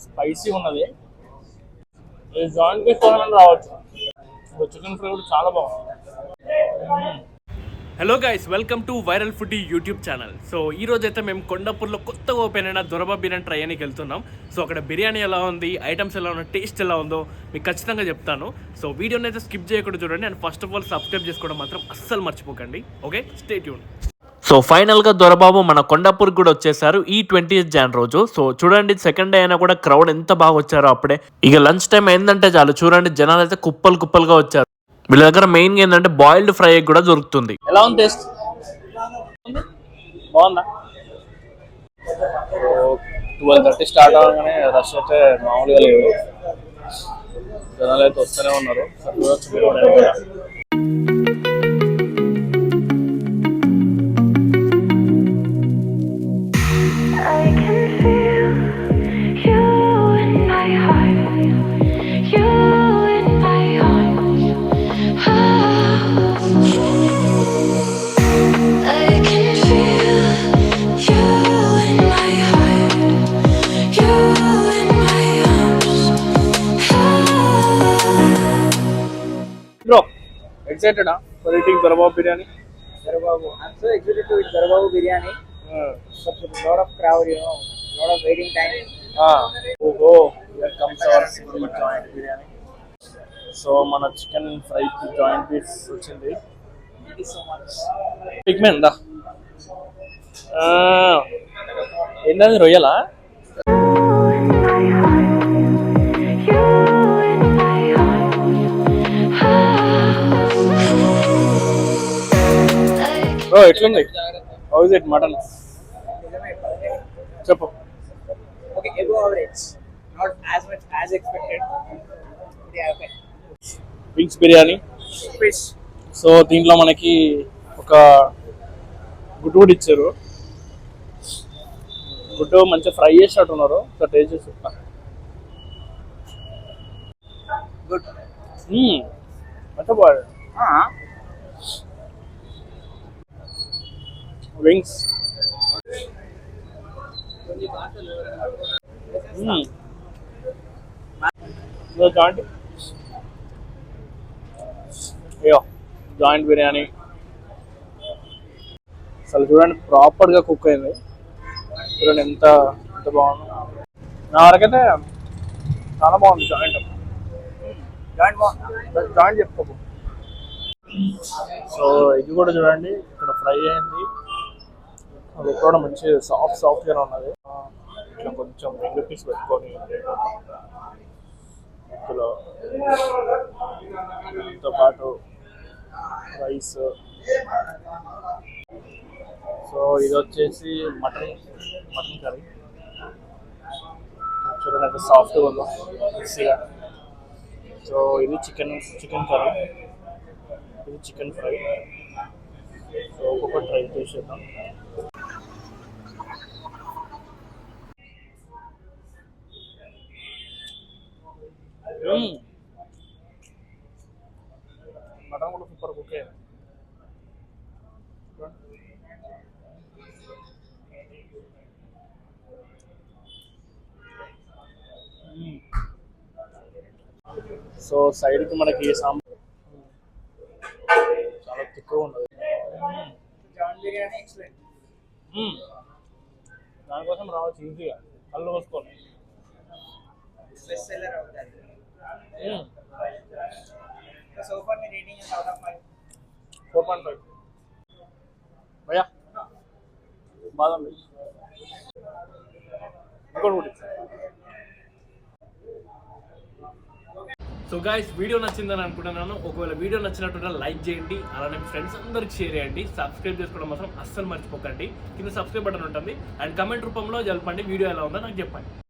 Spicy ఉన్నది. ఈ joint తీసుకోవాలని రావచ్చు. చికెన్ ఫ్రై కూడా చాలా బాగుంది. Hello guys, welcome to viral food YouTube channel. So ఈ రోజు అయితే మేము కొండాపూర్లో కొత్తగా ఓపెన్ అయిన దొరబా బిర్యానీ ట్రై అని వెళ్తున్నాం. సో అక్కడ బిర్యానీ ఎలా ఉంది, ఐటమ్స్ ఎలా ఉన్నాయి, టేస్ట్ ఎలా ఉందో మీకు ఖచ్చితంగా చెప్తాను. సో వీడియోని అయితే స్కిప్ చేయకుండా చూడండి. And first of all subscribe చేసుకోవడం మాత్రం అస్సలు మర్చిపోకండి. Okay, stay tune. సో ఫైనల్గా దొరబాబు మన కొండాపూర్కి కూడా వచ్చేసారు ఈ 20th Jan రోజు. సో చూడండి, సెకండ్ డే అయినా కూడా క్రౌడ్ ఎంత బాగా వచ్చారో అప్పుడే. ఇక లంచ్ టైం ఏంటంటే చాలు, చూడండి జనాలు అయితే కుప్పలుగా వచ్చారు. వీళ్ళ దగ్గర మెయిన్ ఏంటంటే బాయిల్డ్ ఫ్రై కూడా దొరుకుతుంది. ఎలా ఉంది టేస్ట్? బాగుందా? 12:30 స్టార్ట్ అవగానే రష్ అయితే మామూలుగా లేదు. జనాలు అయితే వస్తూనే ఉన్నారు. చూడొచ్చు మీరు కూడా. Bro, excited for eating Dorobabu biryani? Dorobabu. I'm so excited to eat Dorobabu biryani. But with a lot of crowd, lot of waiting time. Oh, here comes our single joint biryani. So, mana chicken fry joint piece వచ్చింది. Thank you so much. Pigment da. ఏంటది, రొయ్యలా? Bro, ఎట్లుంది? How is it mutton? చెప్పు. Okay, above average. Not as much as expected. Yeah, okay. Wings biryani. Fish. So దీంట్లో మనకి ఒక గుడ్డు కూడా ఇచ్చారు. గుడ్డు మంచిగా ఫ్రై చేసినట్టున్నారు. సో టేస్ట్ చేసి చెప్తా. Good. మంచిగా బాగుంది. వింగ్స్. జాయింట్. అయ్యో, జాయింట్ బిర్యానీ అసలు చూడండి ప్రాపర్గా కుక్ అయింది. చూడండి ఎంత బాగుంది. నా వరకైతే చాలా బాగుంది జాయింట్. జాయింట్ చెప్పుకోకు. సో ఇది కూడా చూడండి, ఇక్కడ ఫ్రై అయింది. అది కూడా మంచి సాఫ్ట్గానే ఉన్నది. ఇట్లా కొంచెం రింగ్ పీస్ పెట్టుకొని ఇందులో దీంతో పాటు రైస్. సో ఇది వచ్చేసి మటన్ కర్రీ. చూడండి అయితే సాఫ్ట్గా ఉందో, మిక్సీగా. సో ఇది చికెన్ కర్రీ, ఇది చికెన్ ఫ్రై. సో ఒక్కొక్కటి ట్రై చేసేద్దాం. మటన్ కూడా సూపర్ కుక్ అయ్యింది. సో సైడ్కి మనకి సాంబార్ చాలా తిక్కువ ఉన్నది. బిర్యానీ ఎక్సలెంట్. దానికోసం రావచ్చు ఈజీగా, కళ్ళు పోసుకోండి. బెస్ట్ సెల్లర్ అవుతుంది. So far my rating is out of 5. 4.5. భయ్యా బాదం మిల్క్ ఇంకోటి కూడా. సో గైస్, వీడియో నచ్చిందని అనుకుంటున్నాను. ఒకవేళ వీడియో నచ్చినట్టు లైక్ చేయండి, అలానే ఫ్రెండ్స్ అందరికి షేర్ చేయండి. సబ్స్క్రైబ్ చేసుకోవడం మాత్రం అస్సలు మర్చిపోకండి. కింద సబ్స్క్రైబ్ బటన్ ఉంటుంది. అండ్ కమెంట్ రూపంలో జరపండి వీడియో ఎలా ఉందో నాకు చెప్పండి.